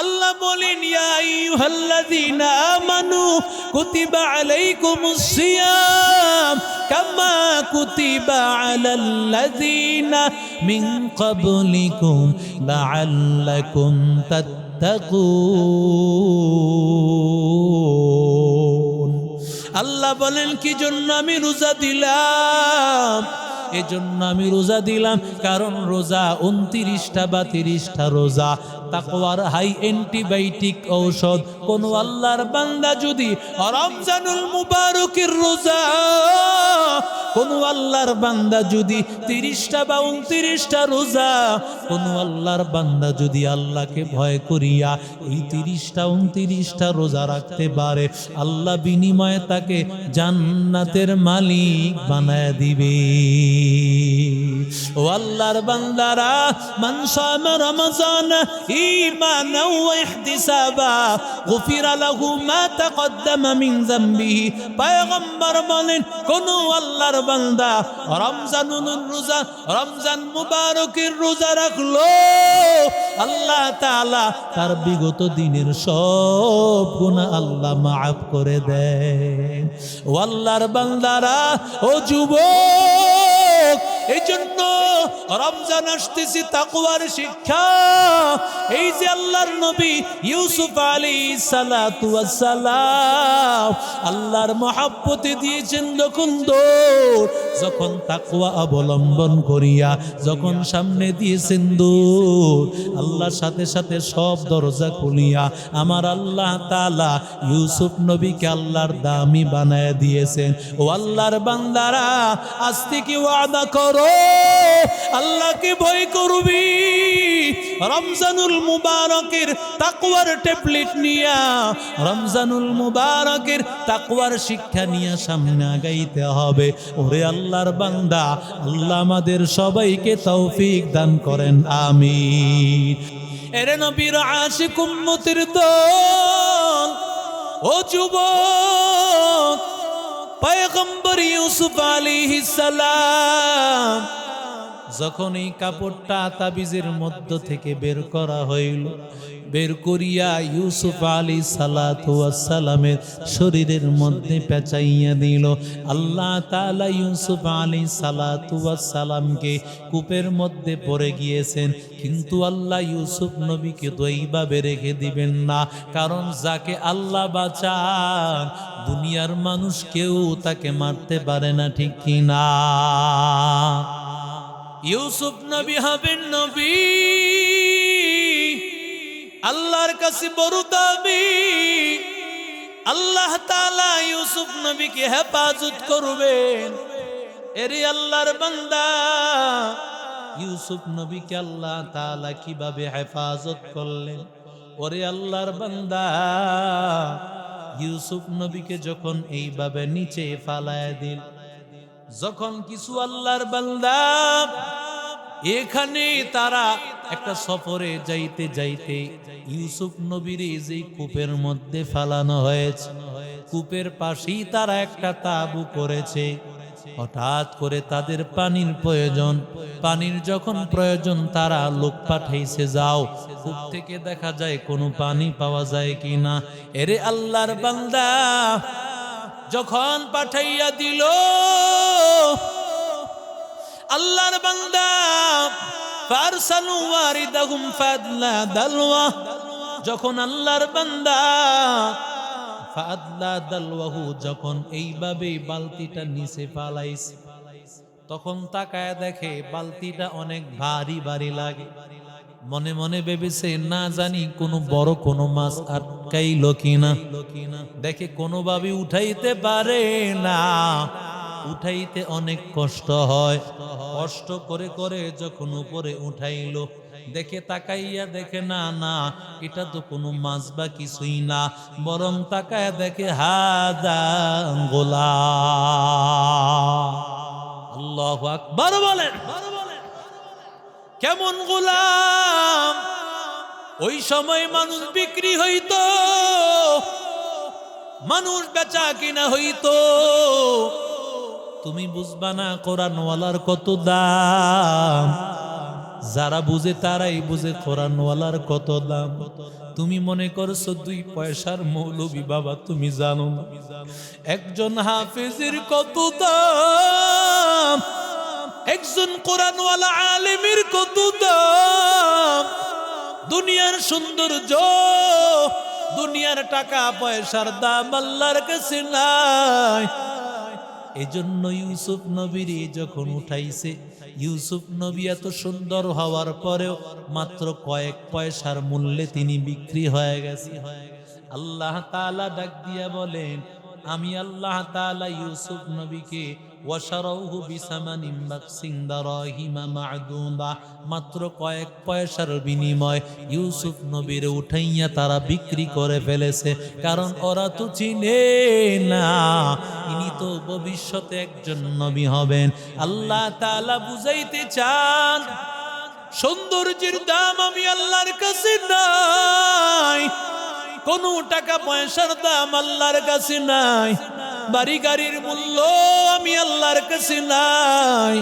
আল্লাহ বলেন ইয়া আইয়ুহাল্লাযীনা আমানু কুতিবা আলাইকুমুস সিয়াম কামা কুতিবা আলাল্লাযীনা মিন ক্বাবলিকুম লাআল্লাকুম তাত্তাকুন। আল্লাহ বলেন কি জন্য আমি রোজা দিলাম? এজন্য আমি রোজা দিলাম কারণ রোজা 29টা বা 30টা রোজা তাকওয়ার হাই অ্যান্টিবায়োটিক ঔষধ। কোন আল্লাহর বান্দা যদি রমজানুল মুবারকের রোজা, কোন আল্লাহর বান্দা যদি 30টা বা 29টা রোজা, কোন আল্লাহর বান্দা যদি আল্লাহকে ভয় করিয়া এই 30টা 29টা রোজা রাখতে পারে, আল্লাহ বিনিময়ে তাকে জান্নাতের মালিক বানায় দিবে। ও আল্লাহর বান্দারা, মান সামা রমজান ঈমানান ওয়া ইহতিসাবা গুফিরা লাহু মা তাকদ্দামা মিন যামবিহি। পয়গম্বর বলেন কোন আল্লাহর বান্দা রমজান মুবারকের রোজা রাখলো, আল্লাহ তাআলা তার বিগত দিনের সব গুনাহ আল্লাহ মাফ করে দেন। ও আল্লাহর বান্দারা, ও যুবক, এই জন্য রমজান আসতেছে তাকওয়ার শিক্ষা। এই যে আল্লাহর নবী ইউসুফ আলাইহিস সালাতু ওয়াস সালাম আল্লাহর মহব্বতে দিয়েছেন যখন তাকওয়া অবলম্বন করিয়া যখন সামনে দিয়েছেন দৌড়, আল্লাহর সাথে সাথে সব দরজা খুলিয়া আমার আল্লাহ তাআলা ইউসুফ নবীকে আল্লাহর দামি বানায় দিয়েছেন। ও আল্লাহর বান্দারা, আজ থেকে ওয়াদা করো আল্লাহকে ভয় করবি। রমজানুল মুবারকের তাকওয়ার ট্যাবলেট নিয়া, রমজানুল মুবারকের তাকওয়ার শিক্ষা নিয়ে সামনে আগাইতে হবে। ওরে আল্লাহর বান্দা, আল্লাহ আমাদের সবাইকে তৌফিক দান করেন, আমিন। এরে নবীর আশিক উম্মতের দল, ও যুবক, পয়গম্বর ইউসুফ আলাইহিস সালাম যখন এই কাপড়টা তাবিজের মধ্য থেকে বের করা হইল, বের করিয়া ইউসুফ আলাইহিস সালাতু ওয়াস সালামের শরীরের মধ্যে পেঁচাইয়া দিল, আল্লাহ তাআলা ইউসুফ আলাইহিস সালাতু ওয়াস সালামকে কূপের মধ্যে পড়ে গিয়েছেন। কিন্তু আল্লাহ ইউসুফ নবীকে তো এইভাবে রেখে দিবেন না, কারণ যাকে আল্লাহ বাঁচান দুনিয়ার মানুষ কেউ তাকে মারতে পারে না, ঠিক কিনা? ইউসুফ নবী হবেন নবী, আল্লাহর কাছে বড় দাবি। আল্লাহ তাআলা ইউসুফ নবীকে হেফাজত করবেন। এরে আল্লাহর বান্দা, ইউসুফ নবীকে আল্লাহ তাআলা কিভাবে হেফাজত করলেন? ওরে আল্লাহর বান্দা, ইউসুফ নবীকে যখন এইভাবে নিচে ফালায় দিল, যখন কিছু আল্লাহর বান্দা এখানে তারা একটা সফরে যাইতে যাইতে ইউসুফ নবীর যে কূপের মধ্যে ফালানো হয়েছে, কূপের পাশেই তারা একটা তাঁবু করেছে। হঠাৎ করে তাদের পানির প্রয়োজন, পানির যখন প্রয়োজন তারা লোক পাঠাইছে, যাও কূপ থেকে দেখা যায় কোনো পানি পাওয়া যায় কিনা। এরে আল্লাহর বান্দা, যখন পাঠাইয়া দিল আল্লাহর বান্দা, ফারসালু ওয়ারিদাহুম ফাদলা দালওয়া, যখন আল্লাহর বান্দা ফাদলা দালওয়াহু যখন এইভাবে বালতিটা নিচে ফালাইছে, তখন তাকায় দেখে বালতিটা অনেক ভারী ভারী লাগে। মনে মনে ভেবেছে না জানি কোনো বড় কোনো মাছ আটকাইল কিনা। দেখে কোনোভাবে উঠাইতে পারে না, উঠাইতে অনেক কষ্ট হয়। কষ্ট করে করে যখন উপরে উঠাইলো, দেখে তাকাইয়া দেখে না না, এটা তো কোনো মাছ বা কিছুই না, বরং তাকায় দেখে হাদা গোলাম। আল্লাহু আকবার বলেন। কেমন গোলাম? ওই সময় মানুষ বিক্রি হইতো, মানুষ বেচা কিনা হইতো। তুমি বুঝবা না কোরআনওয়ালার কত দাম। যারা বুঝে তারাই বুঝে কোরআনওয়ালার কত দাম। তুমি মনে করছো 2 পয়সার মৌলবী, বাবা তুমি জানো না একজন হাফেজের কত দাম, একজন কোরআনওয়ালা আলেমের কত দাম। দুনিয়ার সৌন্দর্য, দুনিয়ার টাকা পয়সার দাম আল্লাহর কাছে নাই। এজন্য ইউসুফ নবীর যখন উঠাইছে, ইউসুফ নবী এত সুন্দর হওয়ার পরেও মাত্র কয়েক পয়সার মূল্যে তিনি বিক্রি হয়ে গেছে। আল্লাহ তাআলা ডাক দিয়া বলেন, আমি আল্লাহ তাআলা ইউসুফ নবীকে ওয়াশারাউহু বিসামানিন বাকসিন দারাহিমা মা'দুদা, মাত্র কয়েক পয়সার বিনিময় ইউসুফ নবীর উঠাইয়া তারা বিক্রি করে ফেলেছে। কারণ ওরা তো চিনে না ইনি তো ভবিষ্যতে একজন নবী হবেন। আল্লাহ তাআলা বুঝাইতে চান সৌন্দর্যের দাম আমি আল্লাহর কাছে নাই, কোন টাকা পয়সার দাম আল্লাহর কাছে নাই, বাড়ি গাড়ির মূল্য আমি আল্লাহর কাছে নাই।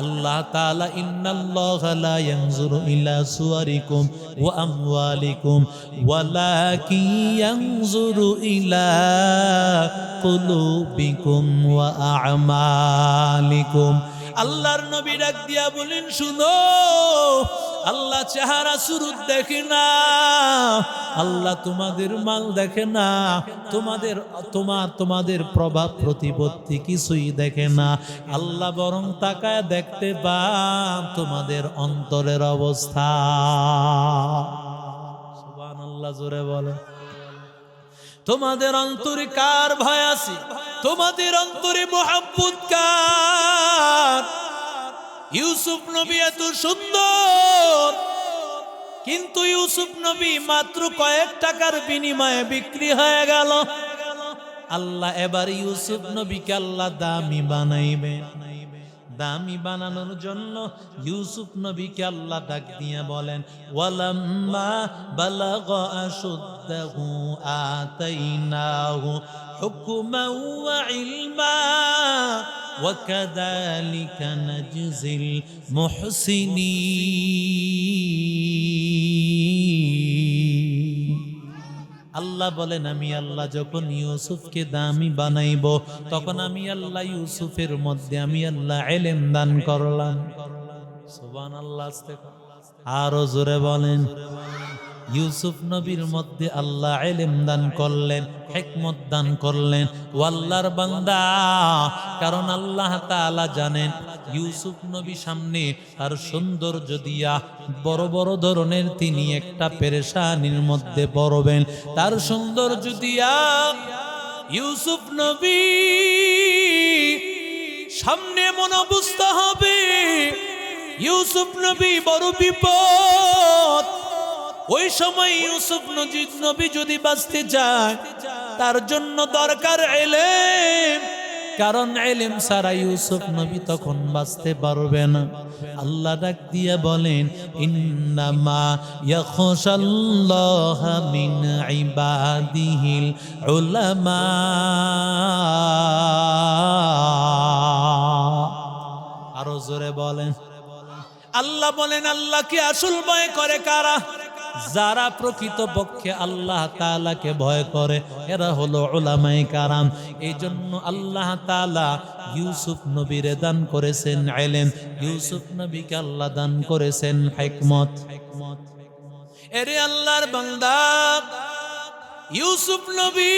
আল্লাহ তাআলা ইন্নাল্লাহা লা ইয়ানজুরু ইলা সুওয়ারিকুম ওয়া আমওয়ালিকুম ওয়ালাকিন ইয়ানজুরু ইলা কুলুবিকুম ওয়া আ'মালিকুম। আল্লাহর নবী ডাক দিয়া বলেন, শুনো, আল্লাহ চেহারা সুরত দেখে না, আল্লাহ তোমাদের মাল দেখে না, তোমাদের প্রভাব প্রতিপত্তি কিছুই দেখে না। আল্লাহ বরং তাকায় দেখতে পান তোমাদের অন্তরের অবস্থা। সুবহানাল্লাহ, জোরে বলো। তোমাদের অন্তরে কার ভয় আছে? তোমাদের অন্তরে মুহাব্বত কার? ইউসুফ নবী এত সুন্দর, কিন্তু ইউসুফ নবী মাত্র কয়েক টাকার বিনিময়ে বিক্রি হয়ে গেল। আল্লাহ এবার ইউসুফ নবীকে আল্লাহ দামি বানাইবেন। দামি বানানোর জন্য ইউসুফ নবীকে আল্লাহ ডাক দিয়া বলেন, ওয়ালাম্মা বালাগা আশুদ্দাহু আতাইনাহু হুকমান ওয়া ইলমা ওয়া কাযালিকা নাজজিল মুহসিনিন। আল্লাহ বলেন, আমি আল্লাহ যখন ইউসুফকে দামি বানাইব, তখন আমি আল্লাহ ইউসুফের মধ্যে আমি আল্লাহ ইলম দান করলাম। সুবহানাল্লাহ, আরো জোরে বলেন। ইউসুফ নবীর মধ্যে আল্লাহ ইলম দান করলেন, হিকমত দান করলেন। ও আল্লাহর বান্দা, কারণ আল্লাহ তাআলা জানেন ইউসুফ নবী সামনে আর সৌন্দর্য দিয়া বড় বড় ধরনের তিনি একটা পেরেশানির মধ্যে পড়বেন। তার সৌন্দর্য দিয়া ইউসুফ নবী সামনে এমন অবস্থা হবে, ইউসুফ নবী বড় বিপদ। ওই সময় ইউসুফ নবী যদি বাঁচতে যায়, তার জন্য দরকার ইলম, কারণ ইলম ছাড়া ইউসুফ নবী তখন বাঁচতে পারবে না। আল্লাহ ডাক দিয়া বলেন, ইন্নামা ইয়াখশাল্লাহা মিন ইবাদিহিল উলামা। আরো জোরে বলেন। আল্লাহ বলেন, আল্লাহকে আসল ভয় করে কারা? যারা প্রকৃতপক্ষে আল্লাহ তাআলাকে ভয় করে, এরা হলো উলামায়ে কেরাম। এই জন্য আল্লাহ তাআলা ইউসুফ নবীরে দান করেছেন ইলম, ইউসুফ নবীকে আল্লাহ দান করেছেন হিকমত। এরে আল্লাহর বান্দা, ইউসুফ নবী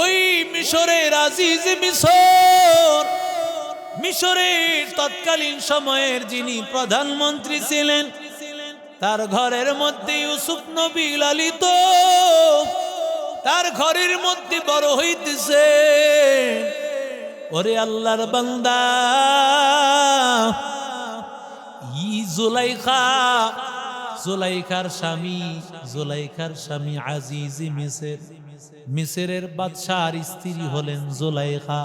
ওই মিশরের আজিজ মিশরের তৎকালীন সময়ের যিনি প্রধানমন্ত্রী ছিলেন, তার ঘরের মধ্যে ইউসুফ নবী লালিত, তার ঘরের মধ্যে বড় হইতেছে। ওরে আল্লাহর বান্দা, জুলাইখার স্বামী আজিজি মিসরের বাদশার স্ত্রী হলেন জুলাইখা।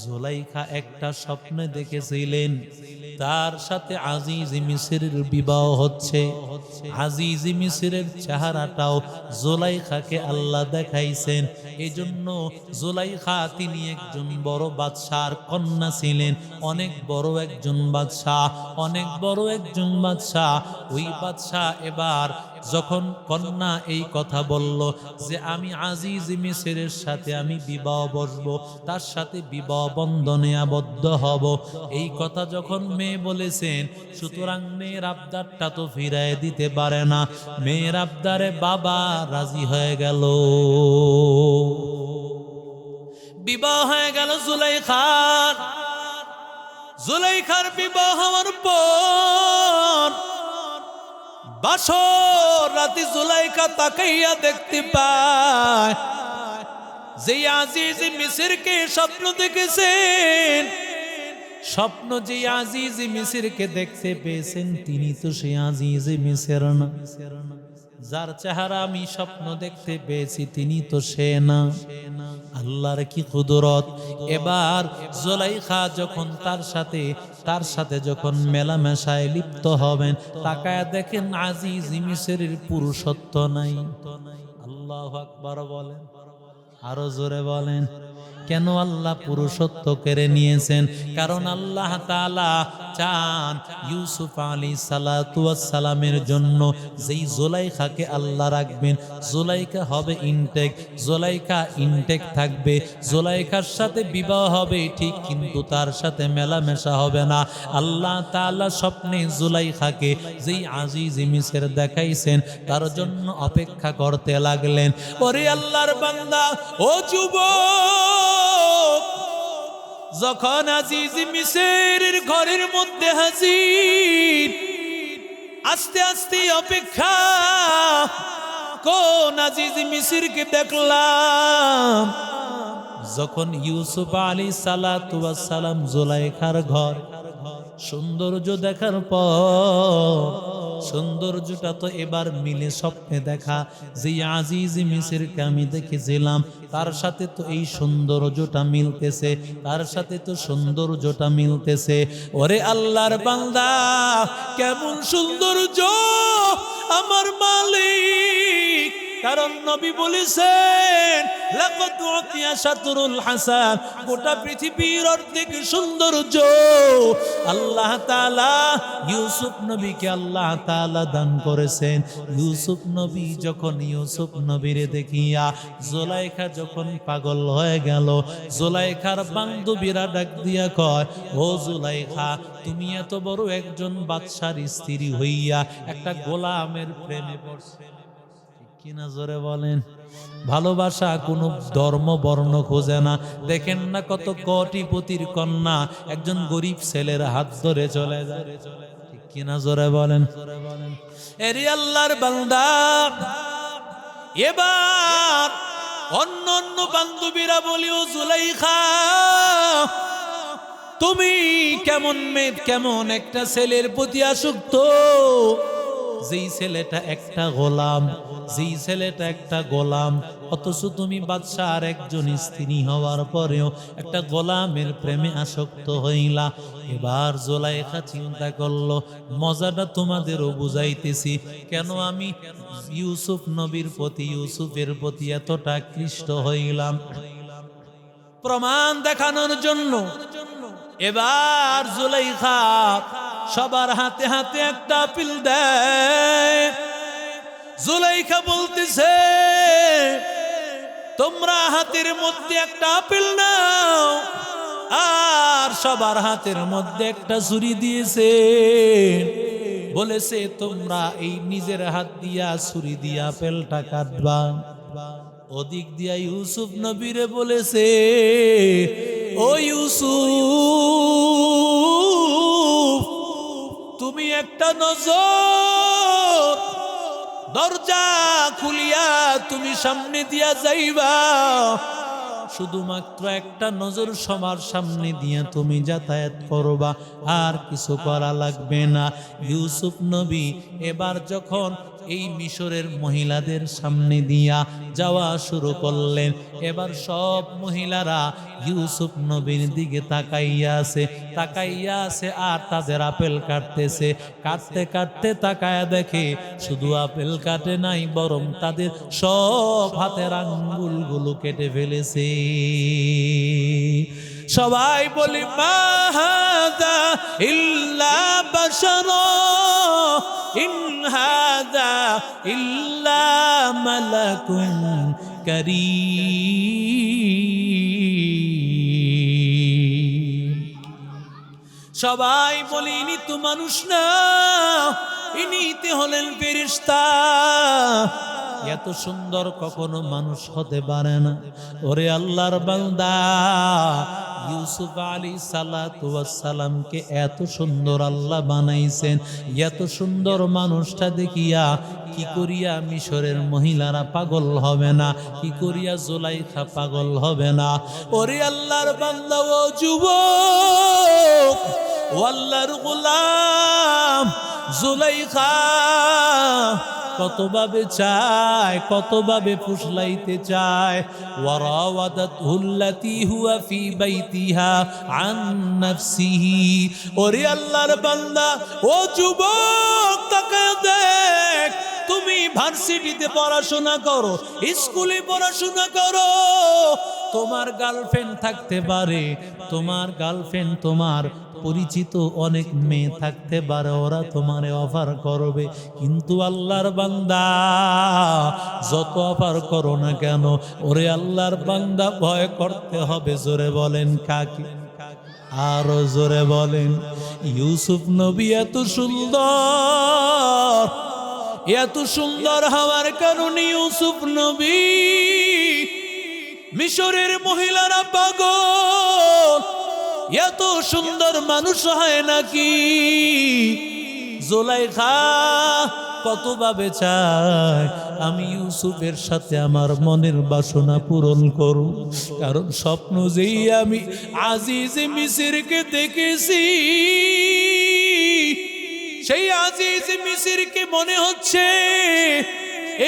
জুলাইখা একটা স্বপ্নে দেখেছিলেন তার সাথে আজিজ মিসরের বিবাহ হচ্ছে। আজিজ মিসরের চেহারাটাও জুলাইখাকে আল্লাহ দেখাইছেন। এই জন্য জুলাইখা তিনি একজন বড় বাদশার কন্যা ছিলেন, অনেক বড় একজন বাদশাহ, অনেক বড় একজন বাদশাহ। ওই বাদশাহ এবার যখন কন্যা এই কথা বলল যে আমি আজিজ মিসরের সাথে আমি বিবাহ বসবো, তার সাথে বিবাহ বন্ধনে আবদ্ধ হব, এই কথা যখন মেয়ে বলেছেন, সুতরাং মেয়ের আবদারটা তো ফিরায় দিতে পারে না। মেয়ের আবদারে বাবা রাজি হয়ে গেল, বিবাহ হয়ে গেল জুলাইখার। জুলাইখার বিবাহ হওয়ার পর বাসর রাতে জুলাইখা তাকাইয়া দেখতে পায় যে আজিজ মিসরকে স্বপ্ন দেখেছেন, স্বপ্ন যে আজিজ মিসরকে দেখতে পেয়েছেন তিনি তো সে আজিজ মিসর না, যার চেহারা আমি স্বপ্ন দেখতে পেয়েছি তিনি তো সে না। আল্লাহর কি কুদরত! এবার জুলাইখা যখন তার সাথে যখন মেলামেশায় লিপ্ত হবেন, তাকায় দেখেন আজিজ মিসরের পুরুষত্ব নাই। আল্লাহু আকবার বলেন, আরো জোরে বলেন। কেন আল্লাহ পুরুষত্ব কেড়ে নিয়েছেন? কারণ আল্লাহ তাআলা চান ইউসুফ আলাইহিস সালাতু ওয়াস সালামের জন্য যেই জুলাইখাকে আল্লাহ রাখবেন, জুলাইখা হবে ইনটেক, জুলাইখা ইনটেক থাকবে, জুলাইখার সাথে বিবাহ হবে ঠিক, কিন্তু তার সাথে মেলামেশা হবে না। আল্লাহ তাআলা স্বপ্নে জুলাইখাকে যেই আজিজ মিসর দেখাইছেন তার জন্য অপেক্ষা করতে লাগলেন। ওরে আল্লাহর বান্দা, ও যুবক, যখন আজিজ মিসরের ঘরের মধ্যে হাজির, আস্তে আস্তে অপেক্ষা, কোন আজিজ মিসরকে দেখলাম? যখন ইউসুফ আলাইহিস সালাতু ওয়াস সালাম জুলাইখার ঘর সৌন্দর্য দেখার পর, সৌন্দর্যটা তো এবার মিলে স্বপ্নে দেখা যে আজিজ মিসরকে আমি দেখেছিলাম তার সাথে তো এই সৌন্দর্যটা মিলতেছে, তার সাথে তো সৌন্দর্যটা মিলতেছে। ওরে আল্লাহর বান্দা, কেমন সৌন্দর্য আমার মালিক! কারণ নবী বলেছেন লাকাদ উতিয়া শাতরুল হাসান, গোটা পৃথিবীর অর্ধেক সৌন্দর্য আল্লাহ তাআলা ইউসুফ নবীকে আল্লাহ তাআলা দান করেছেন। ইউসুফ নবী যখন ইউসুফ নবীরে দেখিয়া জুলাইখা যখন পাগল হয়ে গেল, জুলাইখার বান্ধবীরা ডাক দিয়া কয়, ও জুলাইখা, তুমি এত বড় একজন বাদশার স্ত্রী হইয়া একটা গোলামের প্রেমে পড়ছো কিনা? জোরে বলেন। ভালোবাসা কোনো ধর্ম বর্ণ খোঁজে না। দেখেন না কত কোটিপতির কন্যা একজন গরিব ছেলের হাত ধরে চলে যায়, ঠিক কিনা? জোরে বলেন। এরি আল্লাহর বান্দা, এবার অন্য অন্য বান্ধবীরা বলিও, জুলাইখা, তুমি কেমন মেয়ে, কেমন একটা ছেলের প্রতি আসক্ত, যেই ছেলেটা একটা গোলাম, যেই ছেলেটা একটা গোলাম, অথচ তুমি বাদশার একজন স্ত্রী হওয়ার পরেও একটা গোলামের প্রেমে আসক্ত হইলা। এবার জুলাইখা চিন্তা করলো, মজাটা তোমাদেরও বুঝাইতেছি, কেন আমি ইউসুফ নবীর প্রতি, ইউসুফের প্রতি এতটা আকৃষ্ট হইলাম। প্রমাণ দেখানোর জন্য এবার জুলাইখা সবার হাতে হাতে একটা আপিল দেয়। জুলাইখা বলতেছে, তোমরা হাতের মধ্যে একটা আপিল নাও, আর সবার হাতের মধ্যে একটা ছুরি দিয়েছে, বলেছে তোমরা এই নিজের হাত দিয়া ছুরি দিয়া আপেলটা কাটবা। ওদিক দিয়া ইউসুফ নবীরে বলেছে, ও ইউসুফ, তুমি একটা নজর দরজা খুলিয়া তুমি সামনে দিয়া যাইবা, শুধুমাত্র একটা নজর সবার সামনে দিয়া তুমি যাতায়াত করবা, আর কিছু করা লাগবে না। ইউসুফ নবী এবার যখন এই মিশরের মহিলাদের সামনে দিয়া যাওয়া শুরু করলেন। এবার সব মহিলারা ইউসুফ নবীর দিকে তাকাইয়া আছে আর তাদের আপেল কাটতেছে। কাটতে কাটতে তাকায়া দেখে শুধু আপেল কাটে নাই, বরং তাদের সব হাতের আঙ্গুলগুলো কেটে ফেলেছে। সবাই বলি মা হাযা ইল্লা বাশারা ইন হাযা ইল্লা মালাকুন কারীম। সবাই বলি ইনি তো মানুষ না, ইনিতে হলেন ফেরেশতা। এত সুন্দর কখনো মানুষ হতে পারে না। ওরে আল্লাহর বান্দা, ইউসুফ আলাইহিস সালাতু ওয়াস সালামকে এত সুন্দর আল্লাহ বানাইছেন। এত সুন্দর মানুষটা দেখিয়া কি করিয়া মিশরের মহিলারা পাগল হবে না? কি করিয়া জুলাইখা পাগল হবে না? ওরে আল্লাহর বান্দা, ও যুবক, ও আল্লাহর গোলাম, জুলাইখা কতভাবে চায়, কতভাবে ফুসলাইতে চায়। ওয়ারাওয়াদাতহুল্লাতী হুয়া ফী বাইতিহা আন নাফসিহি। ওরে আল্লাহর বান্দা, ও যুবক, তাকায় দেখ, তুমি ভার্সিটিতে পড়াশোনা করো, স্কুলে পড়াশোনা করো, তোমার গার্লফ্রেন্ড থাকতে পারে, তোমার গার্লফ্রেন্ড, তোমার পরিচিত অনেক মেয়ে থাকতে পারে, ওরা তোমারে অফার করবে। কিন্তু আল্লাহর বান্দা, যত অফার করো না কেন, ওরে আল্লাহর বান্দা, ভয় করতে হবে। জোরে বলেন কাকে? আরো জোরে বলেন। ইউসুফ নবী এত সুন্দর, এত সুন্দর হওয়ার কারণে ইউসুফ নবী মিশরের মহিলারা পাগল। এত সুন্দর মানুষ হয় নাকি? জুলাইখা কতভাবে চায় আমি ইউসুফের সাথে আমার মনের বাসনা পূরণ করব, কারণ স্বপ্ন যেই আমি আজিজ মিসরকে দেখেছি, সেই আজিজ মিসরকে মনে হচ্ছে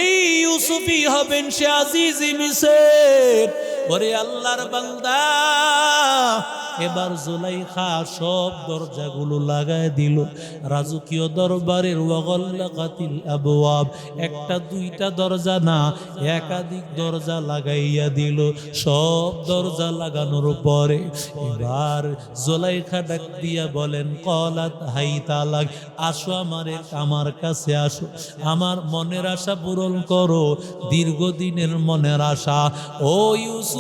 এই ইউসুফই হবেন সে আজিজ মিসর। ওরে আল্লাহর বান্দা, এবার জুলাইখা সব দরজাগুলো লাগায় দিল। রাজকীয় দরবারের ওয়াগাল্লাকাতিল আবওয়াব, একটা দুইটা দরজা না, একাধিক দরজা লাগাইয়া দিল। সব দরজা লাগানোর পরে এবার জুলাইখা ডাক দিয়া বলেন, ক্বালাত হাইতা লাক, আসো আমার কাছে আসো, আমার মনের আশা পূরণ করো, দীর্ঘদিনের মনের আশা। ও ইউসুফ,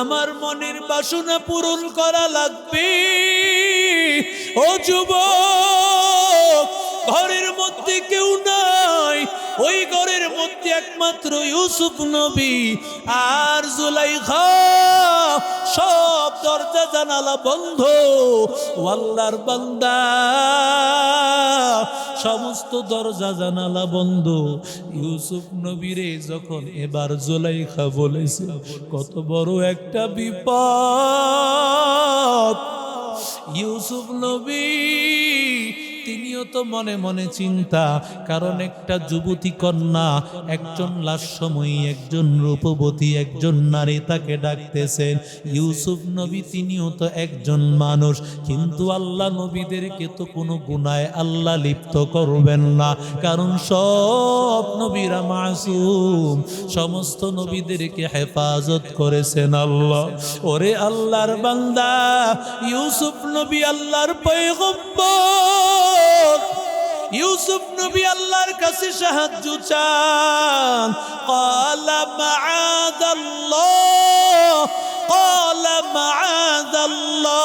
আমার মনের বাসনা পূরণ করা লাগবে। ও যুবক, ঘরের মধ্যে কেউ নাই, ওই ঘরের মধ্যে একমাত্র ইউসুফ নবী আর জুলাইখা। সব দরজা জানালা বন্ধ। আল্লাহর বান্দা, সমস্ত দরজা জানালা বন্ধ। ইউসুফ নবীরে যখন এবার জুলাইখা বলেছে, কত বড় একটা বিপদ। ইউসুফ নবী তিনিও তো মনে মনে চিন্তা, কারণ একটা যুবতী কন্যা, একজন লাস্যময়ী, একজন রূপবতী, একজন নারী তাকে ডাকতেছেন। ইউসুফ নবী তিনিও তো একজন মানুষ, কিন্তু আল্লাহ নবীদেরকে তো কোনো গুনাহে আল্লাহ লিপ্ত করবেন না, কারণ সব নবীরা মাসুম, সমস্ত নবীদেরকে হেফাজত করেছেন আল্লাহ। ওরে আল্লাহর বান্দা, ইউসুফ নবী আল্লাহর পয়গম্বর। ইউসুফ নবী আল্লাহর কাছে সাহায্য চান। ক্বালা মাআযাল্লাহ, ক্বালা মাআযাল্লাহ।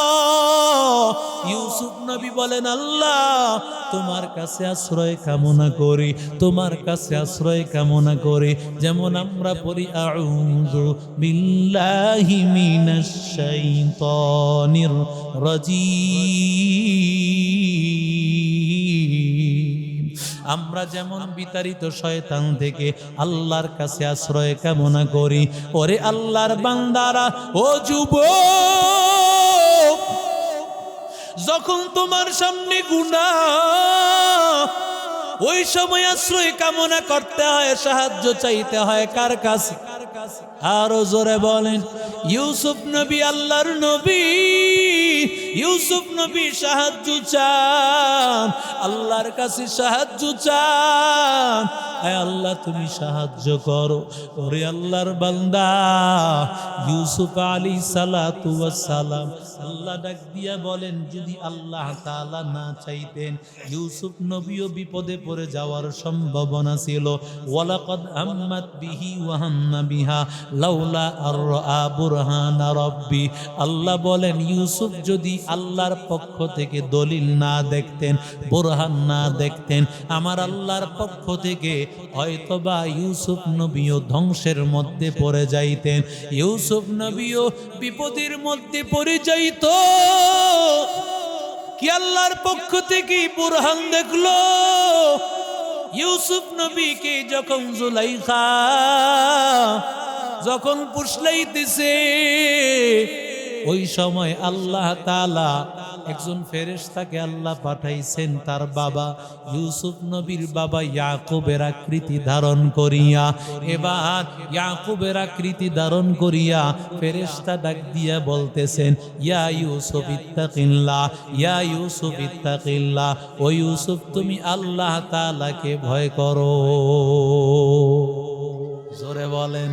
ইউসুফ নবী বলেন, আল্লাহ তোমার কাছে আশ্রয় কামনা করি, তোমার কাছে আশ্রয় কামনা করি। যেমন আমরা পড়ি, আউযু বিল্লাহি মিনাশ শাইতানির রাজীম। আমরা যেমন বিতাড়িত শয়তান থেকে আল্লাহর কাছে আশ্রয় কামনা করি। ওরে আল্লাহর বান্দারা, ও যুবক, যখন তোমার সামনে গুনাহ, ওই সময় আশ্রয় কামনা করতে হয়, সাহায্য চাইতে হয় কার কাছে? আরো জোরে বলেন। ইউসুফ নবী, আল্লাহর নবী ইউসুফ নবী সাহায্য চান, আল্লাহর কাছে সাহায্য চান। আয় আল্লাহ তুমি সাহায্য করো। ওরে আল্লাহর বান্দা ইউসুফ আলাইহিস সালাতু ওয়াস সালাম, আল্লাহ ডাক দিয়া বলেন, যদি আল্লাহ তাআলা না চাইতেন ইউসুফ নবীও বিপদে পড়ে যাওয়ার সম্ভাবনা ছিল। ওয়ালাকাদ আম্মাত বিহি ওয়া হাম্মা বিহা লাউলা আর বুরহান রাব্বি। আল্লাহ বলেন ইউসুফ যদি আল্লাহর পক্ষ থেকে দলিল না দেখতেন, বুরহান না দেখতেন, আমার আল্লাহর পক্ষ থেকে হয়তোবা ইউসুফ নবীও ধ্বংসের মধ্যে পড়ে যাইতেন, ইউসুফ নবীও বিপদের মধ্যে পড়ে যাইত। কি আল্লাহর পক্ষ থেকে বুরহান দেখলো? ইউসুফ নবীকে যখন জুলাইখা যখন পুষলাইতেছে, ওই সময় আল্লাহ তাআলা একজন ফেরেশতাকে আল্লাহ পাঠাইছেন তার বাবা ইউসুফ নবীর বাবা ইয়াকুবের আকৃতি ধারণ করিয়া। এবার ইয়াকুবের আকৃতি ধারণ করিয়া ফেরেশতা ডাক দিয়া বলতেছেন, ইয়া ইউসুফ ইত্তাকিল্লাহ, ইয়া ইউসুফ ইত্তাকিল্লাহ, ও ইউসুফ তুমি আল্লাহ তাআলাকে ভয় করো। জোরে বলেন,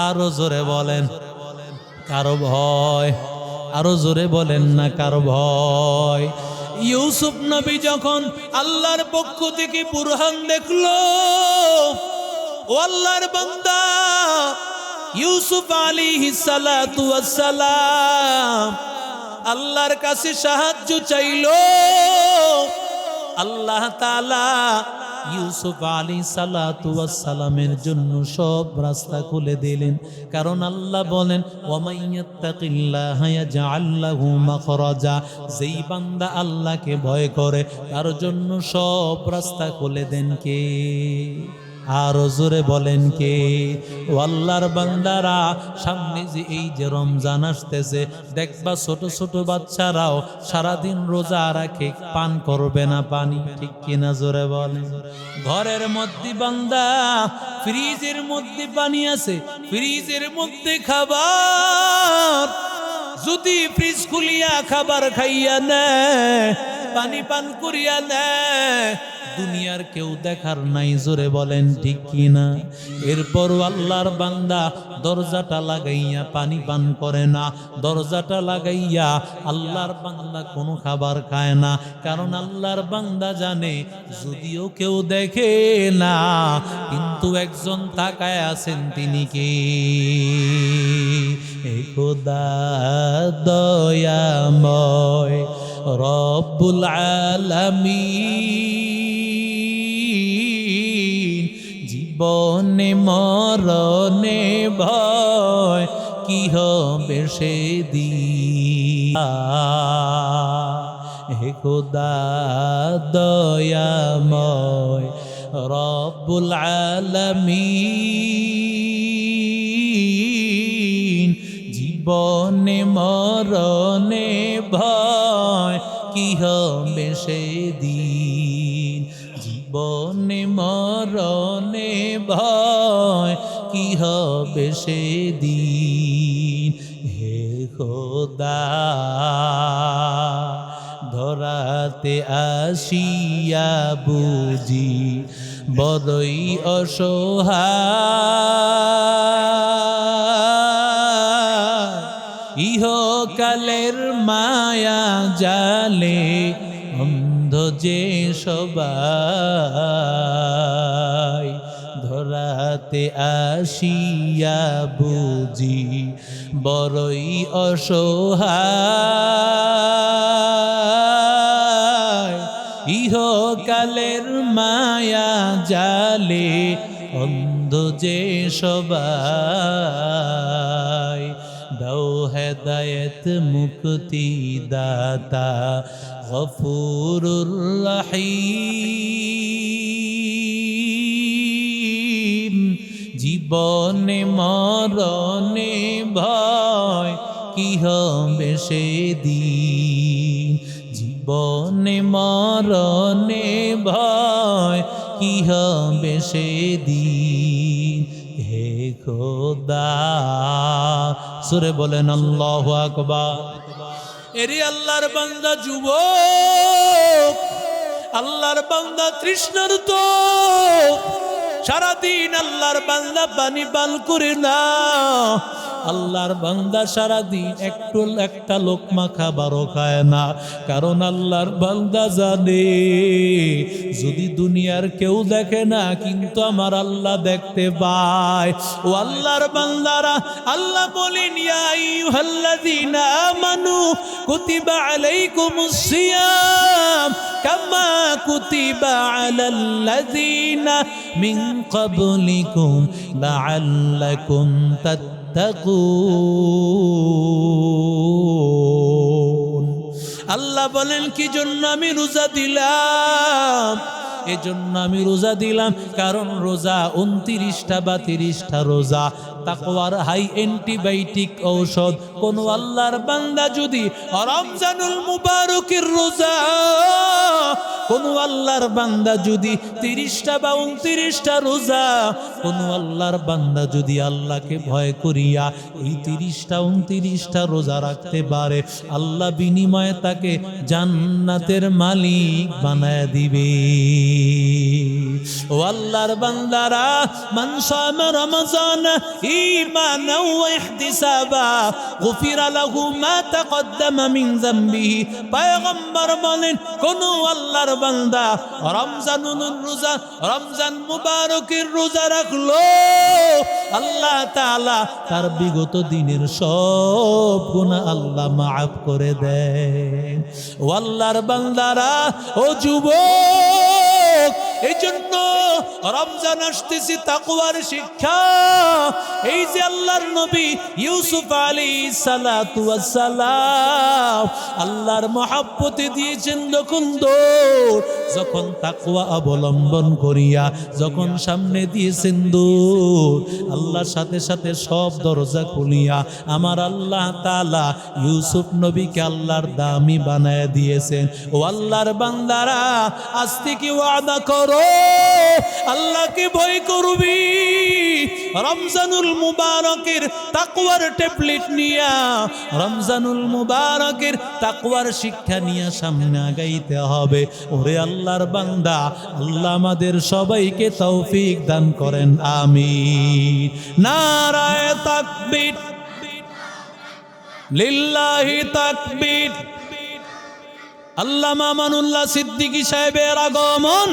আরো জোরে বলেন, কারো ভয়? আরো জোরে বলেন না, কারো ভয়? ইউসুফ নবী যখন আল্লাহর পক্ষ থেকে বুরহান দেখলো, ও আল্লাহর বান্দা ইউসুফ আলাইহিস সালাতু ওয়াস সালাম আল্লাহর কাছে সাহায্য চাইলো। আল্লাহ তাআলা ইউসুফ আলাইহিস সালাতু ওয়াস সালামের জন্য সব রাস্তা খুলে দিলেন। কারণ আল্লাহ বলেন, ওয়া মাইয়াত্তাকিল্লাহা ইয়াজআল লাহু মাখরাজা, যেই বান্দা আল্লাহকে ভয় করে তার জন্য সব রাস্তা খুলে দেন কে? আরো জোরে বলেন কে? ও আল্লাহর বান্দারা, সামনে যে এই যে রমজান আসতেছে, দেখবা ছোট ছোট বাচ্চারাও সারাদিন রোজা রাখে, পান করবে না পানি, ঠিক কিনা? জোরে বলেন। ঘরের মধ্যে বান্দা ফ্রিজের মধ্যে পানি আছে, ফ্রিজের মধ্যে খাবার, যদি ফ্রিজ খুলিয়া খাবার খাইয়া নেয়, পানি পান করিয়া নেয়, দুনিয়ার কেউ দেখার নাই। জোরে বলেন ঠিক কিনা? এরপর আল্লাহর বান্দা দরজাটা লাগাইয়া পানি পান করে না, দরজাটা লাগাইয়া আল্লাহর বান্দা কোনো খাবার খায় না। কারণ আল্লাহর বান্দা জানে যদিও কেউ দেখে না, কিন্তু একজন তাকায় আছেন, তিনি কে? খোদা দয়াময় রব্বুল আলামিন। জীবনে মরণে ভয় কি হবে সেদিন। হে খোদা দয়াময় রব্বুল আলামিন। জীবনে মরণে ভয় কি হবে সেদিন। জীবনে মরণে ভয় কি হবে সেদিন। হে খোদা ধরাতে আসিয়া বুঝি বড়ই অসহায়। ইহকালের মায়া জালে অন্ধ যে সবাই। ধরাতে আসিয়া বুঝি বড়ই অসহায়। ইহকালের মায়া জালে অন্ধ যে সবাই। দাও হেদায়েত মুক্তি দাতা গফুরুর রহিম। জীবনে মরণে ভয় কি হবে সেদিন। জীবনে মরণে ভয় কি হবে সেদিন হে খোদা। সুরে বলেন আল্লাহু আকবার। এরি আল্লাহর বান্দা যুবক, আল্লাহর বান্দা তৃষ্ণার্ত, সারাদিন আল্লাহর বান্দা পানি পান করে না। আল্লাহর বান্দা সারাদিন একটা লোকমা খাবারও খায় না। কারণ আল্লাহর বান্দা জানে যদি দুনিয়ার কেউ দেখে না কিন্তু আমার আল্লাহ দেখতে পায়। ও আল্লাহর বান্দারা, আল্লাহ বলেন ইয়া আইয়ুহাল্লাযীনা আমানু কুতিবা আলাইকুমুস সিয়াম কামা কুতিবা আলাল্লাযীনা মিন ক্বাবলিকুম লাআল্লাকুম তাত্তাকুন। আল্লাহ বলেন কি জন্য আমি রোজা দিলাম? এজন্য আমি রোজা দিলাম কারণ রোজা 29টা বা 30টা রোজা তাকওয়ার হাই অ্যান্টিবায়োটিক ঔষধ। কোন আল্লাহর বান্দা যদি রমজানুল মুবারকের রোজা, কোন আল্লাহর বান্দা যদি 30টা বা 29টা রোজা, কোন আল্লাহর বান্দা যদি আল্লাহকে ভয় করিয়া এই 30টা 29টা রোজা রাখতে পারে, আল্লাহ বিনিময়ে তাকে জান্নাতের মালিক বানায় দিবে। ও আল্লাহর বান্দারা, মান সামা রমজান ঈমানাও ওয়া ইহতিসাবা গুফিরা লাহু মা তাকদ্দামা মিন যামবিহি। পয়গম্বর বলেন কোন আল্লাহর বান্দা রমজান মুবারকের রোজা রাখলো, আল্লাহ তাআলা তার বিগত দিনের সব গুনাহ আল্লাহ মাফ করে দেন। ও আল্লাহর বান্দারা, ও যুবক, এই জন্য রমজান আসতেছি তাকওয়ার শিক্ষা। এই যে আল্লাহর নবী ইউসুফ আলাইহিস সালাতু ওয়াস সালাম আল্লাহর মহব্বতে দিয়েছেন যখন তাকওয়া অবলম্বন করিয়া যখন সামনে দিয়েছেন দৌড়, আল্লাহর সাথে সাথে সব দরজা খুলিয়া আমার আল্লাহ তাআলা ইউসুফ নবীকে আল্লাহর দামি বানায় দিয়েছেন। ও আল্লাহর বান্দারা, আজ থেকে ওয়াদা করো আল্লাহকে ভয় করবি। রমজানুল মুবারকের তাকওয়ার ট্যাবলেট নিয়া, রমজানুল মুবারকের তাকওয়ার শিক্ষা নিয়ে সামনে আগাইতে হবে। ওরে আল্লাহর বান্দা, আল্লাহ আমাদের সবাইকে তৌফিক দান করেন, আমিন। নারায়ে তাকবীর, লিল্লাহি তাকবীর। আল্লামা আমানুল্লাহ সিদ্দিকী সাহেবের আগমন।